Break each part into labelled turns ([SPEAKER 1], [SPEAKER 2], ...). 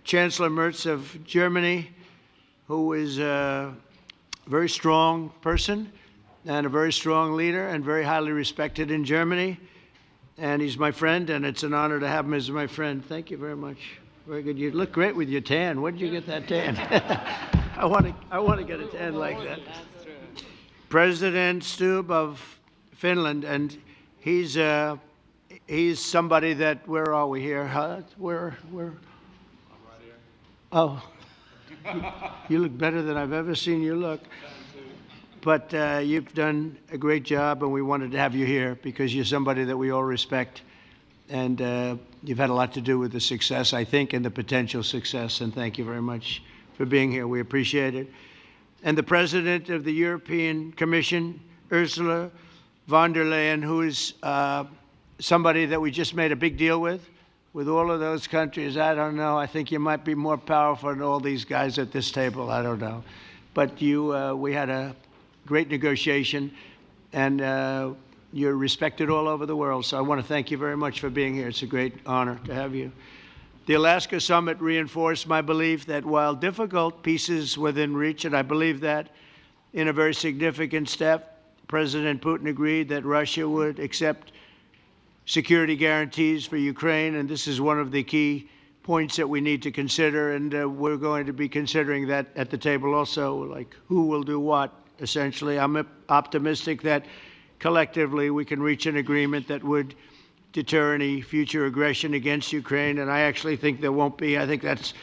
[SPEAKER 1] Chancellor Merz of Germany, who is a very strong person and a very strong leader and very highly respected in Germany. And he's my friend, and it's an honor to have him as my friend. Thank you very much. Very good. You look great with your tan. Where did you get that tan? I want to get a tan like that. President Stubb of Finland, and he's somebody that, where are we here? Where? Oh, you look better than I've ever seen you look. But you've done a great job, and we wanted to have you here because you're somebody that we all respect. And you've had a lot to do with the success, I think, and the potential success. And thank you very much for being here. We appreciate it. And the President of the European Commission, Ursula von der Leyen, who is somebody that we just made a big deal with all of those countries. I don't know. I think you might be more powerful than all these guys at this table. I don't know. But we had a great negotiation, and you're respected all over the world. So I want to thank you very much for being here. It's a great honor to have you. The Alaska Summit reinforced my belief that while difficult, peace is within reach, and I believe that in a very significant step, President Putin agreed that Russia would accept security guarantees for Ukraine, and this is one of the key points that we need to consider, and we're going to be considering that at the table also, like who will do what, essentially. I'm optimistic that collectively we can reach an agreement that would deter any future aggression against Ukraine, and I actually think there won't be. I think that's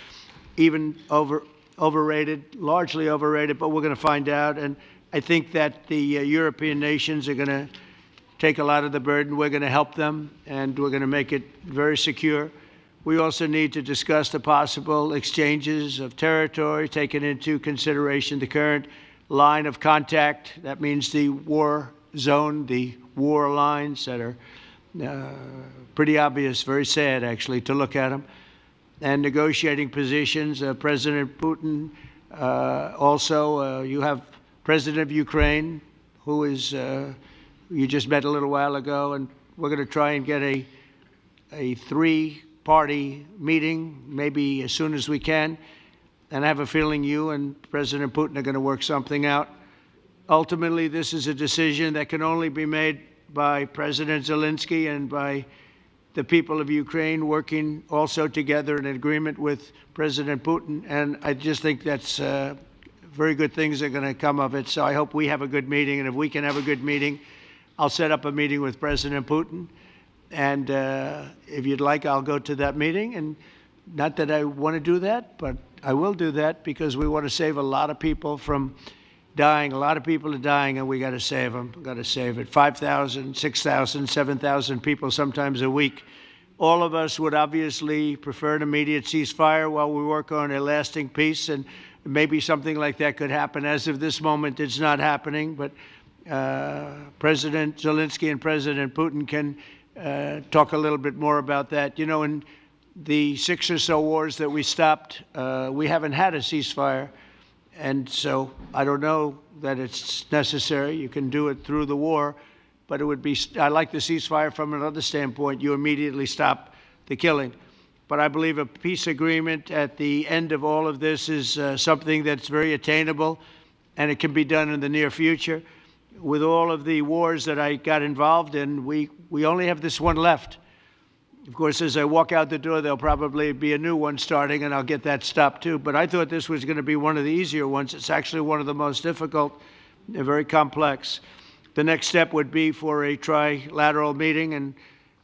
[SPEAKER 1] even overrated, largely overrated, but we're going to find out. And I think that the European nations are going to take a lot of the burden. We're going to help them, and we're going to make it very secure. We also need to discuss the possible exchanges of territory, taking into consideration the current line of contact. That means the war zone, the war lines that are pretty obvious, very sad, actually, to look at them. And negotiating positions. President Putin, also, you have President of Ukraine, who is, you just met a little while ago, and we're going to try and get a three-party meeting, maybe as soon as we can. And I have a feeling you and President Putin are going to work something out. Ultimately, this is a decision that can only be made by President Zelensky and by the people of Ukraine working also together in agreement with President Putin. And I just think that's very good things are going to come of it. So I hope we have a good meeting. And if we can have a good meeting, I'll set up a meeting with President Putin. And if you'd like, I'll go to that meeting. And not that I want to do that, but I will do that because we want to save a lot of people from dying. A lot of people are dying, and we got to save them. We've got to save it. 5,000, 6,000, 7,000 people sometimes a week. All of us would obviously prefer an immediate ceasefire while we work on a lasting peace, and maybe something like that could happen. As of this moment, it's not happening, but President Zelensky and President Putin can talk a little bit more about that. You know, in the 6 or so wars that we stopped, we haven't had a ceasefire. And so I don't know that it's necessary. You can do it through the war, but it would be, I like the ceasefire from another standpoint. You immediately stop the killing. But I believe a peace agreement at the end of all of this is something that's very attainable, and it can be done in the near future. With all of the wars that I got involved in, we only have this one left. Of course, as I walk out the door, there'll probably be a new one starting, and I'll get that stopped too. But I thought this was going to be one of the easier ones. It's actually one of the most difficult and very complex. The next step would be for a trilateral meeting, and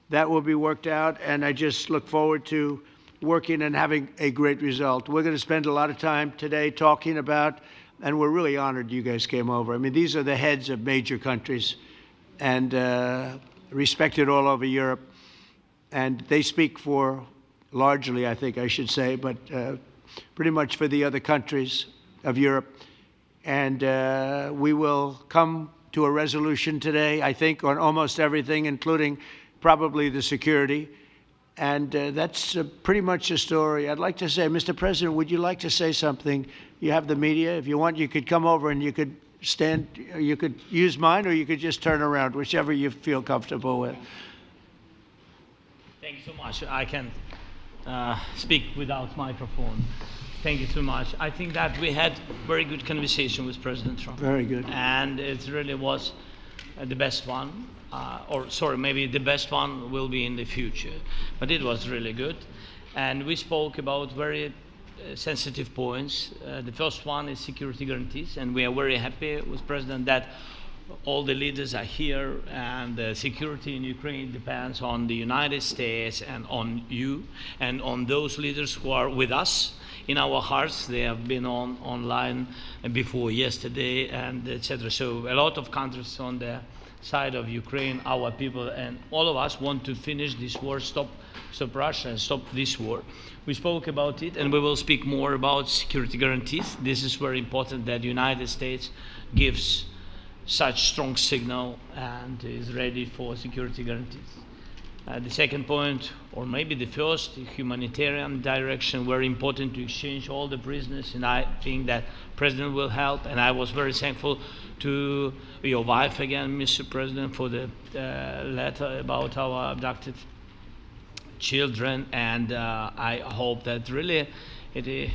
[SPEAKER 1] that will be worked out. And I just look forward to working and having a great result. We're going to spend a lot of time today talking about, and we're really honored you guys came over. I mean, these are the heads of major countries and respected all over Europe. And they speak for, largely, I think I should say, but pretty much for the other countries of Europe. And we will come to a resolution today, I think, on almost everything, including probably the security. And that's pretty much the story. I'd like to say, Mr. President, would you like to say something? You have the media. If you want, you could come over and you could stand, you could use mine, or you could just turn around, whichever you feel comfortable with.
[SPEAKER 2] Thank you so much. I can speak without microphone. Thank you so much. I think that we had very good conversation with President Trump.
[SPEAKER 1] Very good.
[SPEAKER 2] And it really was the best one. Or sorry, maybe the best one will be in the future. But it was really good. And we spoke about very sensitive points. The first one is security guarantees. And we are very happy with President that all the leaders are here, and the security in Ukraine depends on the United States and on you and on those leaders who are with us in our hearts. They have been online before yesterday, and etc. So a lot of countries on the side of Ukraine, our people, and all of us want to finish this war, stop Russia and stop this war. We spoke about it, and we will speak more about security guarantees. This is very important that the United States gives such strong signal and is ready for security guarantees. The second point, or maybe the first, the humanitarian direction, very important to exchange all the prisoners, and I think that President will help, and I was very thankful to your wife again, Mr. President, for the letter about our abducted children, and I hope that really it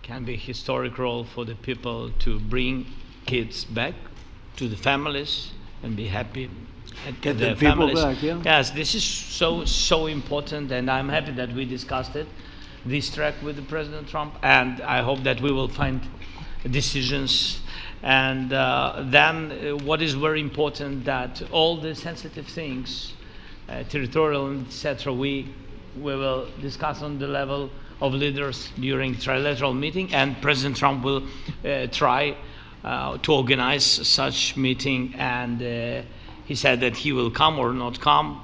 [SPEAKER 2] can be a historic role for the people to bring kids back to the families and be happy.
[SPEAKER 1] Get the people back, yeah.
[SPEAKER 2] Yes, this is so important, and I'm happy that we discussed it, this track with the President Trump, and I hope that we will find decisions. And then what is very important, that all the sensitive things, territorial, etc., we will discuss on the level of leaders during trilateral meeting, and President Trump will try to organize such meeting, and he said that he will come or not come.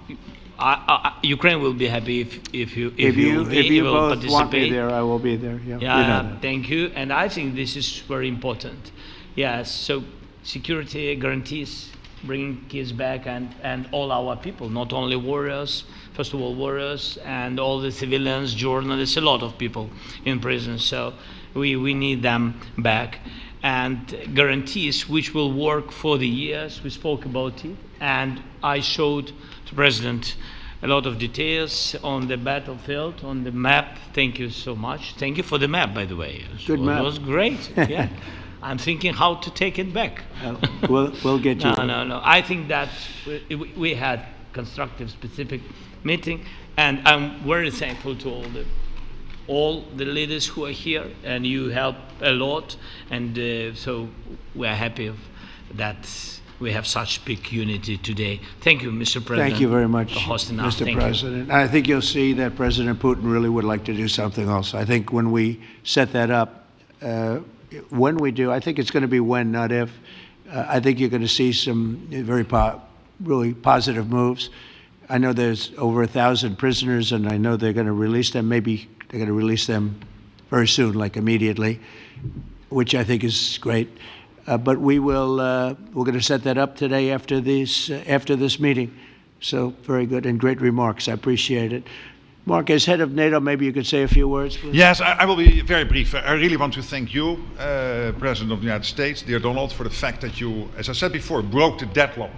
[SPEAKER 2] Ukraine will be happy if you
[SPEAKER 1] both
[SPEAKER 2] participate.
[SPEAKER 1] Want me there, I will be there. Yeah,
[SPEAKER 2] yeah, thank you. And I think this is very important. Yes, so security guarantees, bringing kids back, and all our people, not only warriors, first of all warriors, and all the civilians, journalists, a lot of people in prison. So we need them back. And guarantees which will work for the years. We spoke about it, and I showed the President a lot of details on the battlefield, on the map. Thank you so much. Thank you for the map, by the way.
[SPEAKER 1] Good map.
[SPEAKER 2] It was great. Yeah, I'm thinking how to take it back.
[SPEAKER 1] We'll get you.
[SPEAKER 2] No. I think that we had constructive, specific meeting, and I'm very thankful to all the leaders who are here, and you help a lot, and so we are happy that we have such big unity today. Thank you, Mr. President.
[SPEAKER 1] Thank you very much,
[SPEAKER 2] for hosting us.
[SPEAKER 1] Mr. President. I think you'll see that President Putin really would like to do something else. I think when we set that up, when we do, I think it's going to be when, not if. I think you're going to see some really positive moves. I know there's over 1,000 prisoners, and I know they're going to release them. Maybe they're going to release them very soon, like immediately, which I think is great. But we're going to set that up today after this meeting. So very good and great remarks. I appreciate it. Mark, as head of NATO, maybe you could say a few words, please.
[SPEAKER 3] Yes, I will be very brief. I really want to thank you, President of the United States, dear Donald, for the fact that you, as I said before, broke the deadlock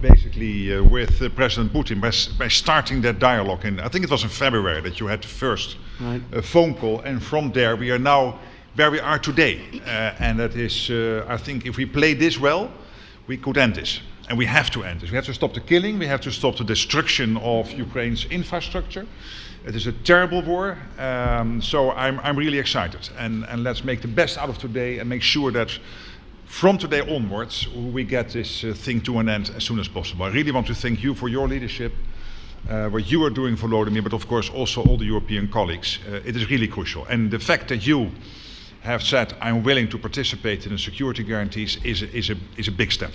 [SPEAKER 3] basically with President Putin by starting that dialogue. And I think it was in February that you had the first phone call, and from there we are now where we are today. And that is, I think if we play this well, we could end this. And we have to end this. We have to stop the killing, we have to stop the destruction of Ukraine's infrastructure. It is a terrible war, so I'm really excited. And let's make the best out of today and make sure that from today onwards, we get this thing to an end as soon as possible. I really want to thank you for your leadership, what you are doing for Volodymyr, but of course also all the European colleagues. It is really crucial. And the fact that you have said, I'm willing to participate in the security guarantees is a big step.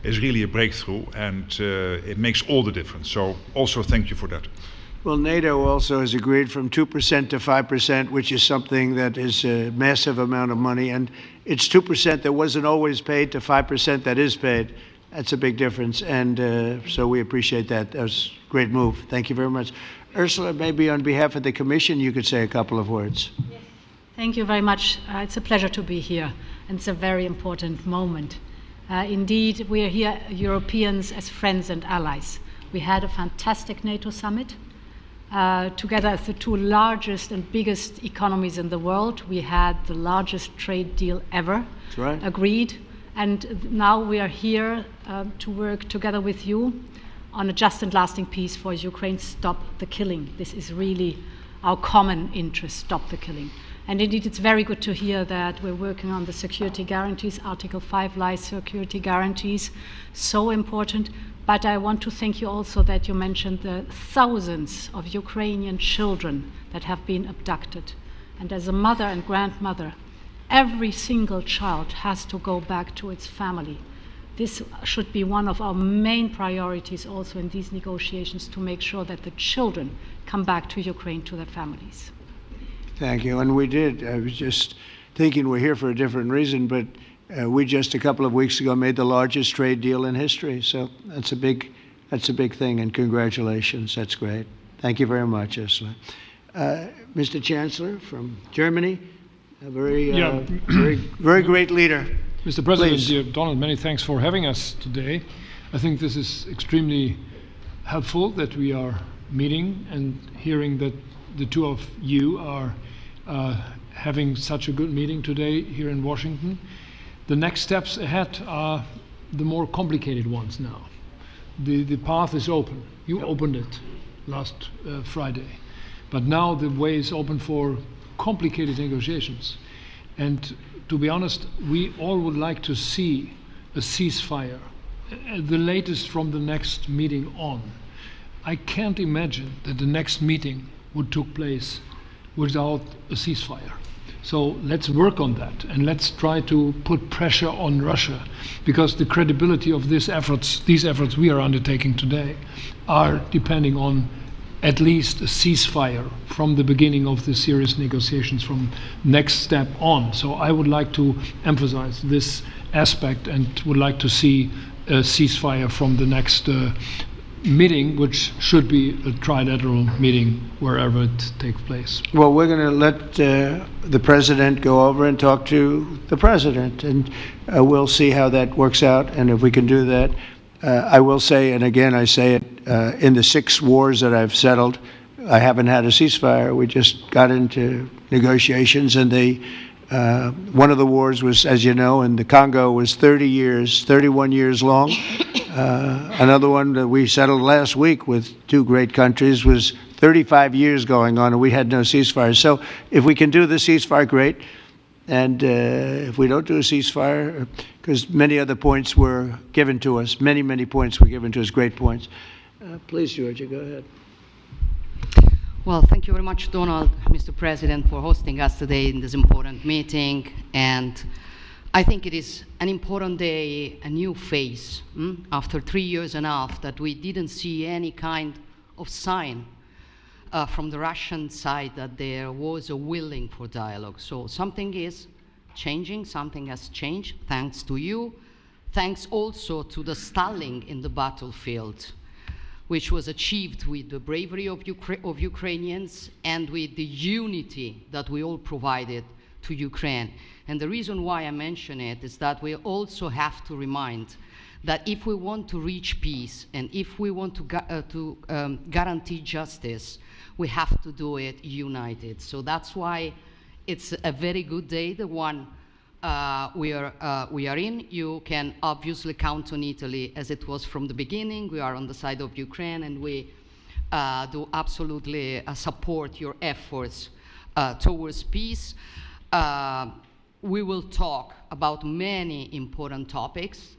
[SPEAKER 3] It's really a breakthrough, and it makes all the difference. So also thank you for that.
[SPEAKER 1] Well, NATO also has agreed from 2% to 5%, which is something that is a massive amount of money. And it's 2% that wasn't always paid to 5% that is paid. That's a big difference. And so we appreciate that. That was a great move. Thank you very much. Ursula, maybe on behalf of the Commission, you could say a couple of words.
[SPEAKER 4] Yes. Thank you very much. It's a pleasure to be here. And it's a very important moment. Indeed, we are here, Europeans, as friends and allies. We had a fantastic NATO summit. Together as the two largest and biggest economies in the world, we had the largest trade deal ever agreed. And now we are here to work together with you on a just and lasting peace for Ukraine. Stop the killing. This is really our common interest, stop the killing. And indeed, it's very good to hear that we're working on the security guarantees, Article 5 lies security guarantees, so important. But I want to thank you also that you mentioned the thousands of Ukrainian children that have been abducted. And as a mother and grandmother, every single child has to go back to its family. This should be one of our main priorities also in these negotiations, to make sure that the children come back to Ukraine, to their families.
[SPEAKER 1] Thank you. And we did. I was just thinking we're here for a different reason, but we just a couple of weeks ago made the largest trade deal in history. So that's a big thing, and congratulations. That's great. Thank you very much, Ursula. Mr. Chancellor from Germany, a very great leader.
[SPEAKER 5] Mr. President,
[SPEAKER 1] Please.
[SPEAKER 5] dear Donald, many thanks for having us today. I think this is extremely helpful that we are meeting and hearing that the two of you are having such a good meeting today here in Washington. The next steps ahead are the more complicated ones now. The path is open. You opened it last Friday. But now the way is open for complicated negotiations. And to be honest, we all would like to see a ceasefire, the latest from the next meeting on. I can't imagine that the next meeting would take place without a ceasefire. So let's work on that, and let's try to put pressure on Russia, because the credibility of these efforts we are undertaking today are depending on at least a ceasefire from the beginning of the serious negotiations from next step on. So I would like to emphasize this aspect and would like to see a ceasefire from the next meeting, which should be a trilateral meeting wherever it takes place.
[SPEAKER 1] Well, we're going to let the president go over and talk to the president, and we'll see how that works out, and if we can do that. I will say, and again I say it, in the 6 wars that I've settled, I haven't had a ceasefire. We just got into negotiations, and one of the wars was, as you know, in the Congo was 31 years long. Another one that we settled last week with 2 great countries was 35 years going on, and we had no ceasefire. So if we can do the ceasefire, great. And if we don't do a ceasefire, because many other points were given to us, many points were given to us, great points. Please, Giorgia, go ahead.
[SPEAKER 6] Well, thank you very much, Donald, Mr. President, for hosting us today in this important meeting. And I think it is an important day, a new phase, after 3 years and a half that we didn't see any kind of sign from the Russian side that there was a willing for dialogue. So something is changing, something has changed, thanks to you. Thanks also to the stalling in the battlefield, which was achieved with the bravery of Ukrainians and with the unity that we all provided to Ukraine. And the reason why I mention it is that we also have to remind that if we want to reach peace and if we want to guarantee justice, we have to do it united. So that's why it's a very good day, the one we are in. You can obviously count on Italy as it was from the beginning. We are on the side of Ukraine, and we do absolutely support your efforts towards peace. We will talk about many important topics.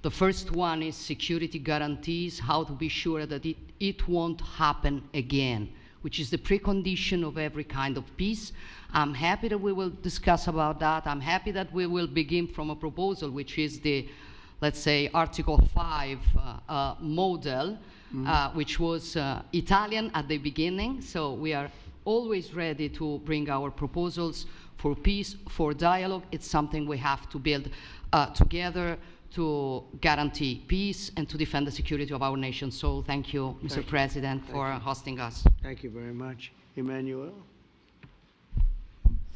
[SPEAKER 6] The first one is security guarantees, how to be sure that it won't happen again, which is the precondition of every kind of peace. I'm happy that we will discuss about that. I'm happy that we will begin from a proposal, which is the, let's say, Article 5 model, which was Italian at the beginning. So we are always ready to bring our proposals for peace, for dialogue. It's something we have to build together to guarantee peace and to defend the security of our nation. So thank you, Mr. President, for hosting us.
[SPEAKER 1] Thank you very much. Emmanuel?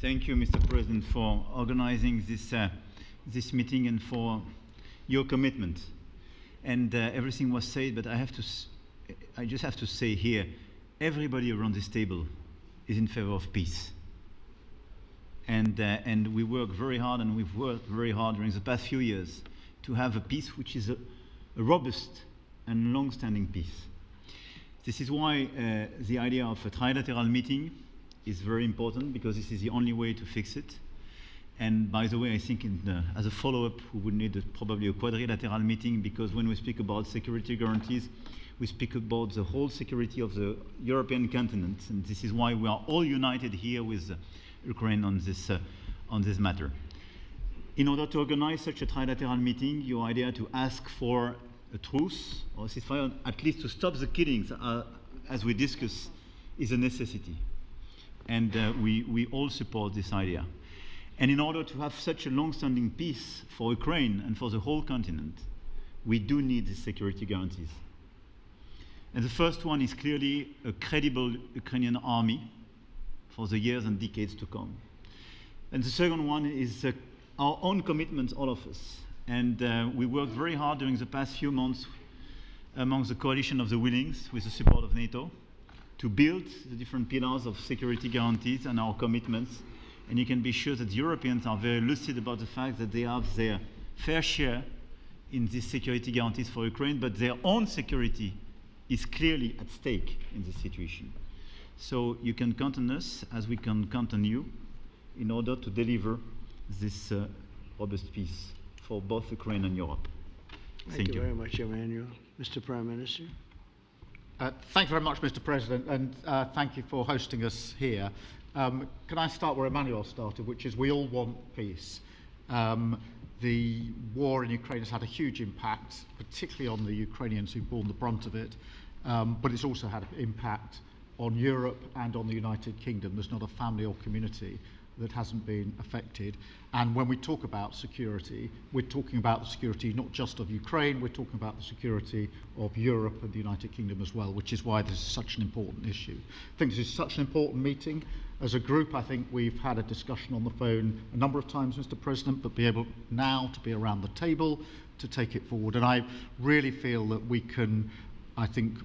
[SPEAKER 7] Thank you, Mr. President, for organizing this meeting and for your commitment. And everything was said, but I just have to say here, everybody around this table is in favor of peace. And we work very hard, and we've worked very hard during the past few years to have a peace which is a robust and long-standing peace. This is why the idea of a trilateral meeting is very important, because this is the only way to fix it. And by the way, I think as a follow-up, we would need probably a quadrilateral meeting, because when we speak about security guarantees, we speak about the whole security of the European continent. And this is why we are all united here with Ukraine on this matter. In order to organize such a trilateral meeting, your idea to ask for a truce or a ceasefire, at least to stop the killings, as we discussed, is a necessity. And we all support this idea. And in order to have such a long-standing peace for Ukraine and for the whole continent, we do need these security guarantees. And the first one is clearly a credible Ukrainian army for the years and decades to come. And the second one is our own commitment, all of us. And we worked very hard during the past few months among the coalition of the willings, with the support of NATO, to build the different pillars of security guarantees and our commitments. And you can be sure that the Europeans are very lucid about the fact that they have their fair share in these security guarantees for Ukraine, but their own security is clearly at stake in this situation. So you can count on us, as we can count on you, in order to deliver this robust peace for both Ukraine and Europe.
[SPEAKER 1] Thank you very much, Emmanuel. Mr. Prime Minister.
[SPEAKER 8] Thank you very much, Mr. President, and thank you for hosting us here. Can I start where Emmanuel started, which is we all want peace. The war in Ukraine has had a huge impact, particularly on the Ukrainians who've borne the brunt of it, but it's also had an impact on Europe and on the United Kingdom. There's not a family or community that hasn't been affected. And when we talk about security, we're talking about the security not just of Ukraine, we're talking about the security of Europe and the United Kingdom as well, which is why this is such an important issue. I think this is such an important meeting. As a group, I think we've had a discussion on the phone a number of times, Mr. President, but be able now to be around the table to take it forward. And I really feel that we can, I think,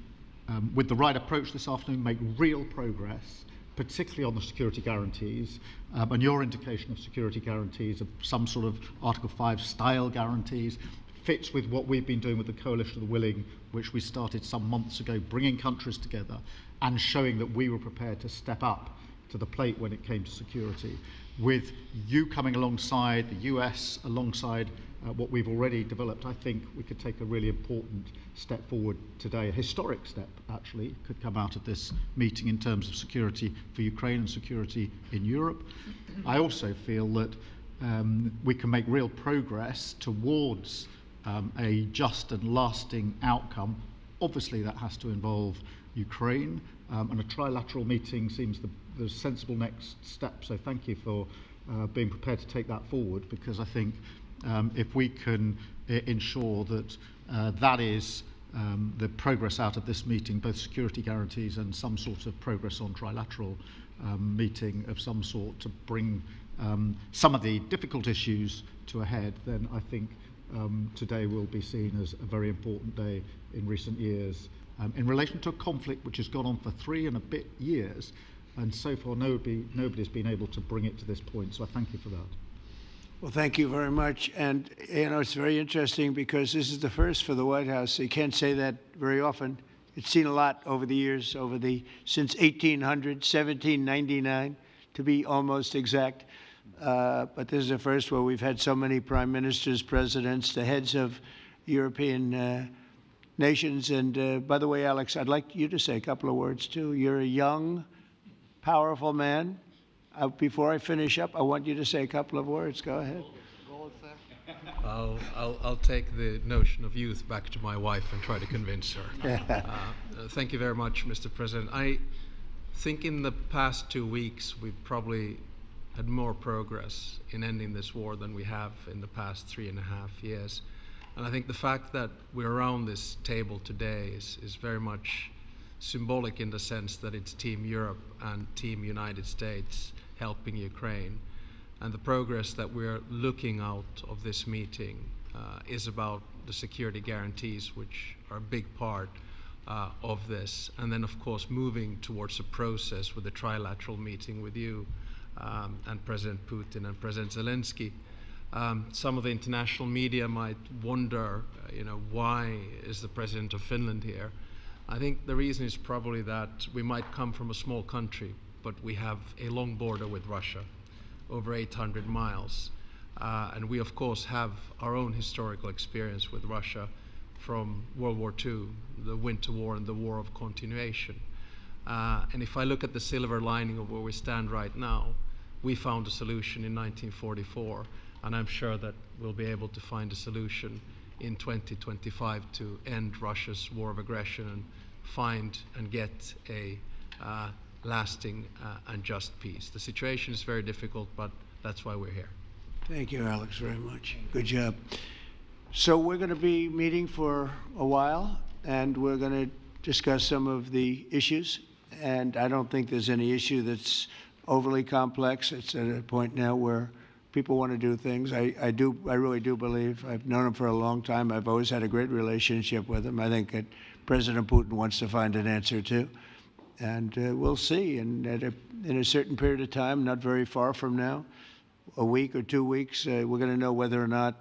[SPEAKER 8] with the right approach this afternoon, make real progress, particularly on the security guarantees, and your indication of security guarantees, of some sort of Article 5 style guarantees, fits with what we've been doing with the Coalition of the Willing, which we started some months ago, bringing countries together and showing that we were prepared to step up to the plate when it came to security. With you coming alongside, the US alongside what we've already developed, I think we could take a really important step forward today. A historic step, actually, could come out of this meeting in terms of security for Ukraine and security in Europe. I also feel that we can make real progress towards a just and lasting outcome. Obviously, that has to involve Ukraine, and a trilateral meeting seems the sensible next step. So thank you for being prepared to take that forward, because I think if we can ensure that that is the progress out of this meeting, both security guarantees and some sort of progress on trilateral meeting of some sort to bring some of the difficult issues to a head, then I think today will be seen as a very important day in recent years in relation to a conflict which has gone on for 3 and a bit years, and so far nobody's been able to bring it to this point. So I thank you for that.
[SPEAKER 1] Well, thank you very much. And, you know, it's very interesting because this is the first for the White House. You can't say that very often. It's seen a lot over the years, since 1800, 1799, to be almost exact. But this is the first where we've had so many prime ministers, presidents, the heads of European nations. And by the way, Alex, I'd like you to say a couple of words, too. You're a young, powerful man. Before I finish up, I want you to say a couple of words. Go ahead.
[SPEAKER 9] I'll take the notion of youth back to my wife and try to convince her. Thank you very much, Mr. President. I think in the past 2 weeks, we've probably had more progress in ending this war than we have in the past 3.5 years. And I think the fact that we're around this table today is very much symbolic in the sense that it's Team Europe and Team United States helping Ukraine. And the progress that we're looking out of this meeting is about the security guarantees, which are a big part of this, and then of course moving towards a process with a trilateral meeting with you and President Putin and President Zelensky. Some of the international media might wonder, why is the President of Finland here? I think the reason is probably that we might come from a small country, but we have a long border with Russia, over 800 miles. And we of course have our own historical experience with Russia from World War II, the Winter War and the War of Continuation. And if I look at the silver lining of where we stand right now, we found a solution in 1944, and I'm sure that we'll be able to find a solution in 2025 to end Russia's war of aggression and find and get a lasting and just peace. The situation is very difficult, but that's why we're here.
[SPEAKER 1] Thank you, Alex, very much. Good job. So we're going to be meeting for a while, and we're going to discuss some of the issues. And I don't think there's any issue that's overly complex. It's at a point now where people want to do things. I really do believe. I've known him for a long time. I've always had a great relationship with him. I think that President Putin wants to find an answer too. And we'll see. And in a certain period of time, not very far from now, a week or 2 weeks, we're going to know whether or not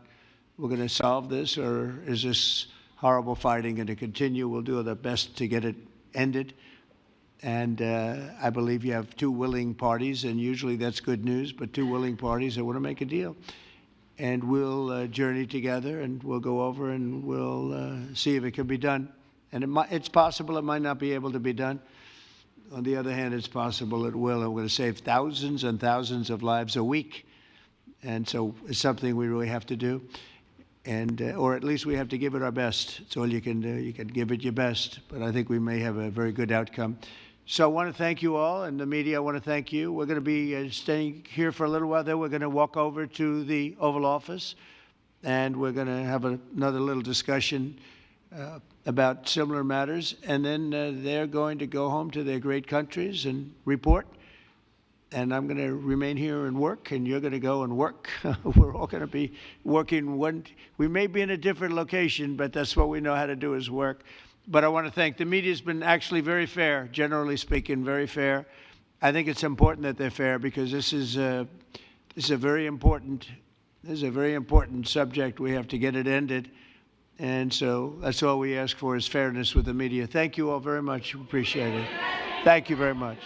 [SPEAKER 1] we're going to solve this, or is this horrible fighting going to continue. We'll do our best to get it ended. And I believe you have two willing parties, and usually that's good news, but two willing parties that want to make a deal. And we'll journey together, and we'll go over, and we'll see if it can be done. And it's possible it might not be able to be done. On the other hand, it's possible it will, and we're going to save thousands and thousands of lives a week. And so it's something we really have to do. And, or at least we have to give it our best. It's all you can do. You can give it your best. But I think we may have a very good outcome. So I want to thank you all, and the media, I want to thank you. We're going to be staying here for a little while. Then we're going to walk over to the Oval Office, and we're going to have another little discussion about similar matters. And then they're going to go home to their great countries and report. And I'm going to remain here and work, and you're going to go and work. We're all going to be working. We may be in a different location, but that's what we know how to do is work. But I want to thank the media. Has been actually very fair, generally speaking, very fair. I think it's important that they're fair, because this is a very important subject. We have to get it ended, and so that's all we ask for is fairness with the media. Thank you all very much. Appreciate it. Thank you very much.